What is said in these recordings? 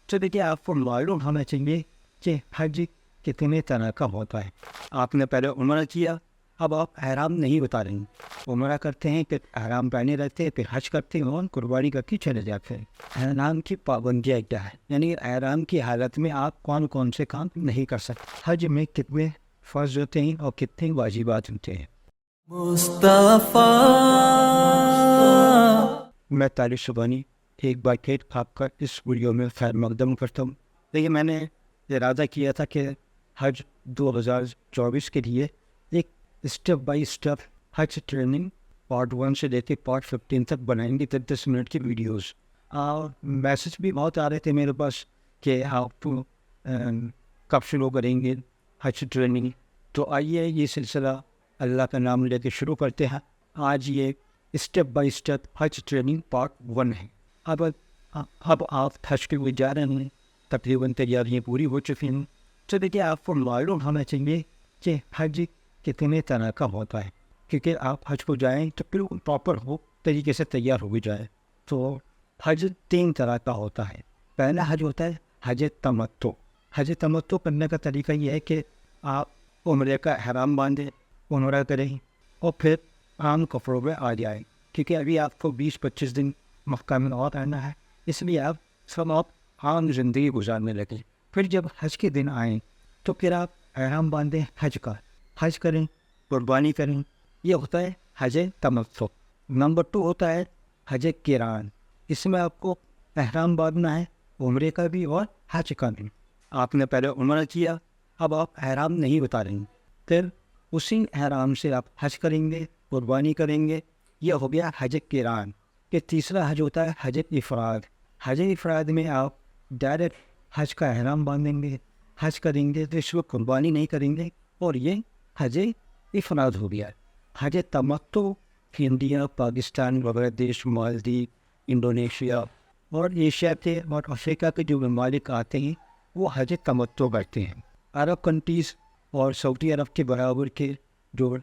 تو دیکھیے آپ کو معلوم ہونا چاہیے کہ حج کتنے طرح کا ہوتا ہے. آپ نے پہلے عمرہ کیا, اب آپ احرام نہیں اتاریں گے, عمرہ کرتے ہیں پھر احرام پہنے رہتے ہیں, پھر حج کرتے ہیں اور قربانی کر کے چلے جاتے ہیں. احرام کی پابندیاں کیا ہے, یعنی احرام کی حالت میں آپ کون کون سے کام نہیں کر سکتے, حج میں کتنے فرض ہوتے ہیں اور کتنے واجبات ہوتے ہیں. مصطفیٰ میں طارق سبحانی ایک بار پھر آپ کا اس ویڈیو میں خیر مقدم کرتا ہوں. دیکھیے میں نے ارادہ کیا تھا کہ حج 2024 کے لیے ایک step by step Hajj training part 1 سے لے کے پارٹ 15 تک بنائیں گے 10 منٹ کی ویڈیوز. اور میسج بھی بہت آ رہے تھے میرے پاس کہ آپ کب شروع کریں گے حج ٹریننگ. تو آئیے یہ سلسلہ اللہ کا نام لے کے شروع کرتے ہیں. آج یہ step by step Hajj training part 1 ہے. اب آپ حج کے لیے جا رہے ہیں, تقریباً تیاریاں پوری ہو چکی ہیں. تو دیکھیے آپ کو معلوم ہونا چاہیے کہ حج کتنے طرح کا ہوتا ہے, کیونکہ آپ حج کو جائیں تو بالکل پراپر ہو طریقے سے تیار ہو بھی جائے. تو حج 3 طرح کا ہوتا ہے. پہلا حج ہوتا ہے حج تمتع. حج تمتع کرنے کا طریقہ یہ ہے کہ آپ عمرے کا احرام باندھیں, عمرہ کریں اور پھر عام کپڑوں میں آ جائیں, کیونکہ ابھی آپ کو 20-25 دن مکہ میں اور رہنا ہے, اس لیے آپ عام زندگی گزارنے لگیں. پھر جب حج کے دن آئیں تو پھر آپ احرام باندھیں حج کا, حج کریں, قربانی کریں. یہ ہوتا ہے حج تمتع. نمبر 2 ہوتا ہے حج قران. اس میں آپ کو احرام باندھنا ہے عمرے کا بھی اور حج کا بھی. آپ نے پہلے عمرہ کیا, اب آپ احرام نہیں اتاریں گے, پھر اسی احرام سے آپ حج کریں گے, قربانی کریں گے. یہ ہو گیا حج قران. کہ تیسرا حج ہوتا ہے حج افراد. حج افراد میں آپ ڈائریکٹ حج کا احرام باندھیں گے, حج کریں گے, تو اس وقت قربانی نہیں کریں گے, اور یہ حج افراد ہو گیا. حج تمتع انڈیا, پاکستان, بنگلہ دیش, مالدیو, انڈونیشیا اور ایشیا کے اور افریقہ کے جو ممالک آتے ہیں وہ حج تمتع کرتے ہیں. عرب کنٹریز اور سعودی عرب کے برابر کے جو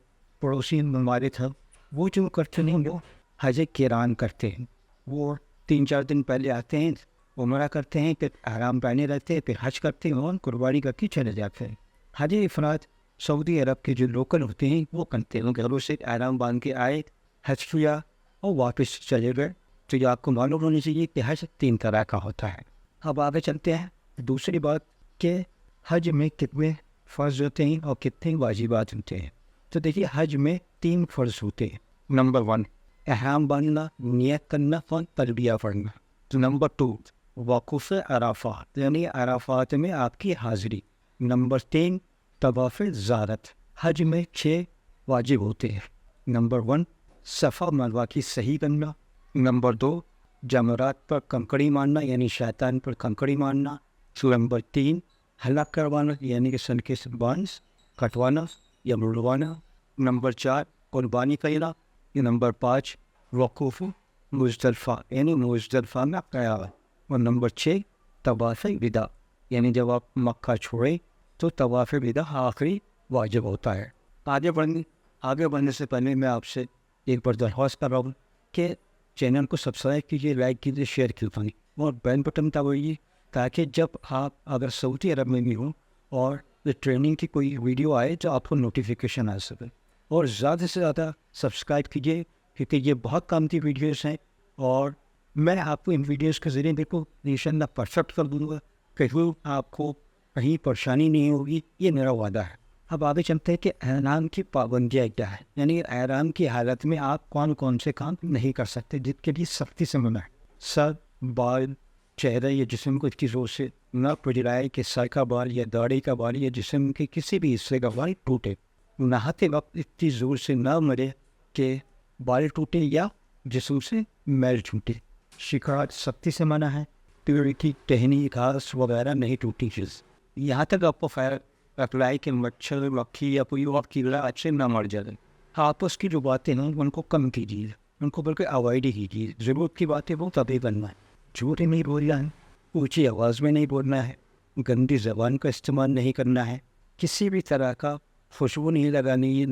پڑوسی ممالک ہیں وہ جو کرتے ہیں وہ حج قران کرتے ہیں. وہ 3-4 دن پہلے آتے ہیں, عمرہ کرتے ہیں, پھر احرام پہنے رہتے ہیں, پھر حج کرتے ہیں اور قربانی کر کے چلے جاتے ہیں. حج افراد سعودی عرب کے جو لوکل ہوتے ہیں وہ کرتے ہیں, گھروں سے احرام باندھ کے آئے, حج کیا اور واپس چلے گئے. تو یہ آپ کو معلوم ہونی چاہیے کہ حج 3 طرح کا ہوتا ہے. اب آگے چلتے ہیں. دوسری بات کہ حج میں کتنے فرض ہوتے ہیں اور کتنے واجبات ہوتے ہیں. تو دیکھیے حج میں 3 فرض ہوتے ہیں. نمبر 1 احرام باندھنا, نیت کرنا اور تلبیہ پڑھنا. تو نمبر 2 وقوف عرفات, یعنی عرفات میں آپ کی حاضری. نمبر 3 طواف زیارت. حج میں 6 واجب ہوتے ہیں. نمبر 1 صفا مروہ کی صحیح کرنا. نمبر 2 جمرات پر کنکڑی مارنا, یعنی شیطان پر کنکڑی مارنا. نمبر 3 حلق کروانا, یعنی کہ سن کے بانس کٹوانا یا مڑوانا. نمبر 4 قربانی کرنا. نمبر 5 وقوف مزدلفہ, یعنی مزدلفہ میں قیام. اور نمبر 6 طواف وداع, یعنی جب آپ مکہ چھوڑیں تو طواف وداع آخری واجب ہوتا ہے. آگے بڑھنے سے پہلے میں آپ سے ایک بار درخواست کر رہا ہوں کہ چینل کو سبسکرائب کیجیے, لائک کیجیے, شیئر کیجیے اور بیل بٹن دبائیے, تاکہ جب آپ اگر سعودی عرب میں بھی ہوں اور ٹریننگ کی کوئی ویڈیو آئے تو آپ کو نوٹیفیکیشن آ سکے. اور زیادہ سے زیادہ سبسکرائب کیجیے, کیونکہ یہ بہت کام کی ویڈیوز ہیں, اور میں آپ کو ان ویڈیوز کے ذریعے بالکل انشاءاللہ پرفیکٹ کر دوں گا, کہیں آپ کو کہیں پریشانی نہیں ہوگی, یہ میرا وعدہ ہے. اب آگے چلتے ہیں کہ احرام کی پابندیاں کیا ہے, یعنی احرام کی حالت میں آپ کون کون سے کام نہیں کر سکتے جن کے لیے سختی سے منع ہے. سر, بال, چہرے یا جسم کو اتنی زور سے نہ پجرائے کہ سر کا بال یا داڑھی کا بال یا جسم کے کسی بھی حصے کا بال ٹوٹے. نہاتے وقت اتنی زور سے نہ مرے کہ بال ٹوٹے یا جسم سے میل چھوٹے. شکار سختی سے منع ہے. پیڑ کی ٹہنی, گھاس وغیرہ نہیں ٹوٹی چیز. یہاں تک آپ کو خیر اپلائی کہ مچھر, مکھی یا کوئی اور کیڑا اچھے نہ مر جائے. آپس کی جو باتیں ہیں ان کو کم کیجیے, ان کو بلکہ اوائڈ ہی کیجیے. ضرورت کی باتیں وہ تبھی کرنا ہے. جھوٹ نہیں بولنا ہے, اونچی آواز میں نہیں بولنا ہے, گندی زبان کا استعمال نہیں کرنا ہے, کسی بھی طرح کا خوشبو نہیں لگانی ہے,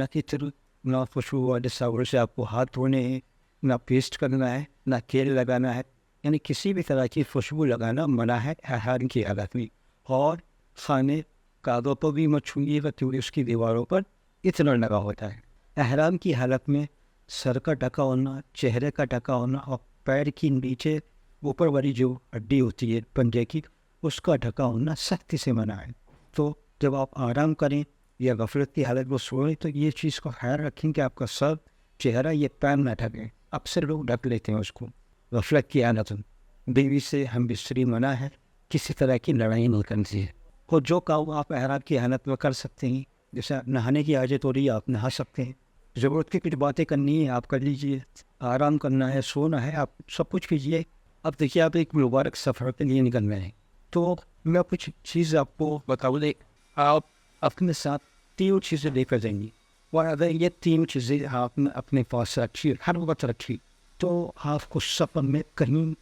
نہ خوشبو والے صابن سے آپ کو ہاتھ دھونے ہیں, نہ پیسٹ کرنا ہے, نہ تیل لگانا ہے. یعنی کسی بھی طرح کی خوشبو لگانا منع ہے احرام کی حالت میں. اور خانے کعبہ پر بھی مت چھوئیے گا کیونکہ اس کی دیواروں پر اتنا لگا ہوتا ہے. احرام کی حالت میں سر کا ڈھکا ہونا, چہرے کا ڈھکا ہونا اور پیر کی نیچے اوپر والی جو ہڈی ہوتی ہے پنجے کی, اس کا ڈھکا ہونا سختی سے منع ہے. تو جب آپ آرام کریں یا غفلت کی حالت میں سوئیں تو یہ چیز کو خیال رکھیں کہ آپ کا سر, چہرہ, یہ پیر نہ ڈھکیں. اکثر لوگ ڈھک لیتے ہیں اس کو غفلت کی حالت میں. بیوی سے ہم بستری منع ہے, کسی طرح کی لڑائی نہیں کرنی ہے. اور جو کام آپ احرام کی حالت میں کر سکتے ہیں, جیسے نہانے کی حاجت ہو رہی ہے آپ نہا سکتے ہیں, ضرورت کی کچھ باتیں کرنی ہے آپ کر لیجیے, آرام کرنا ہے, سونا ہے, آپ سب کچھ کیجیے. اب دیکھیے آپ ایک مبارک سفر کے لیے نکل رہے ہیں, تو میں کچھ چیز آپ کو بتاؤں. آپ اپنے ساتھ 3 چیزیں لے کر جائیں گی, اور اگر یہ 3 چیزیں آپ نے اپنے پاس رکھی, ہر وقت رکھی, تو آپ کو سفر میں کہیں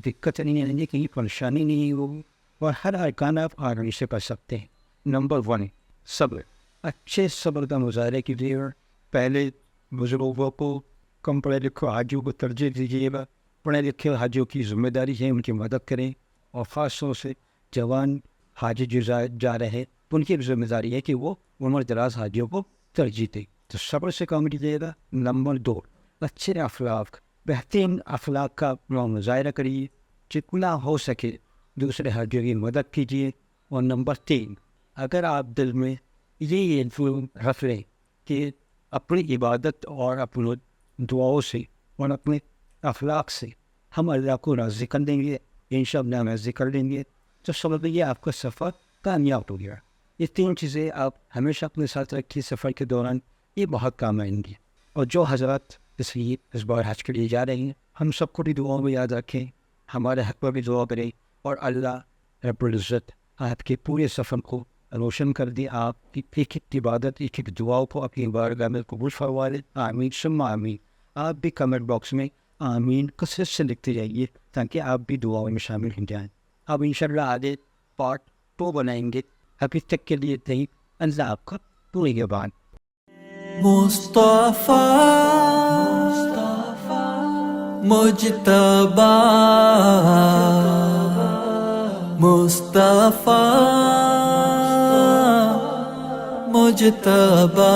دقت نہیں آئیں گی, کہیں پریشانی نہیں ہوگی, اور ہر ارکان آپ آرام سے کر سکتے ہیں. نمبر 1, صبر. اچھے صبر کا مظاہرہ کیجیے. پہلے بزرگوں کو, کم پڑھے لکھے حاجیوں کو ترجیح دیجیے گا. پڑھے لکھے حاجیوں کی ذمہ داری ہے ان کی مدد کریں, اور خاص طور سے جوان حاجی جو جا رہے ہیں ان کی ذمہ داری ہے کہ وہ عمر دراز حاجیوں کو ترجیح دیں. تو صبر سے کام کیجیے گا. نمبر 2, اچھے اخلاق, بہترین اخلاق کا مظاہرہ کریے. جتنا ہو سکے دوسرے حاجیوں کی مدد کیجیے. اور نمبر 3, اگر آپ دل میں یہ رکھ لیں کہ اپنی عبادت اور اپنی دعاؤں سے اور اپنے اخلاق سے ہم اللہ کو راضی کر دیں گے, انشاءاللہ راضی کر دیں گے, تو سمجھ لیجیے آپ کا سفر کامیاب ہو گیا. یہ 3 چیزیں آپ ہمیشہ اپنے ساتھ رکھیے سفر کے دوران, یہ بہت کام آئیں گی. اور جو حضرات اس بار حج کے لیے جا رہے ہیں, ہم سب کو بھی دعاؤں میں یاد رکھیں, ہمارے حق میں بھی دعا کریں, اور اللہ رب العزت آپ کے پورے سفر کو روشن کر دیں. آپ کی ایک ایک عبادت, ایک ایک دعاؤں کو اپنی بارگاہ میں قبول فرما لیں. آمین ثم آمین. آپ بھی کمنٹ باکس میں آمین کثرت سے لکھتے جائیے تاکہ آپ بھی دعاؤں میں شامل ہو جائیں. اب انشاءاللہ آگے پارٹ 2 بنائیں گے. ابھی تک کے لیے نہیں, اللہ آپ کا پوری نگہبان. مصطفیٰ مجتبیٰ مصطفیٰ مجتبیٰ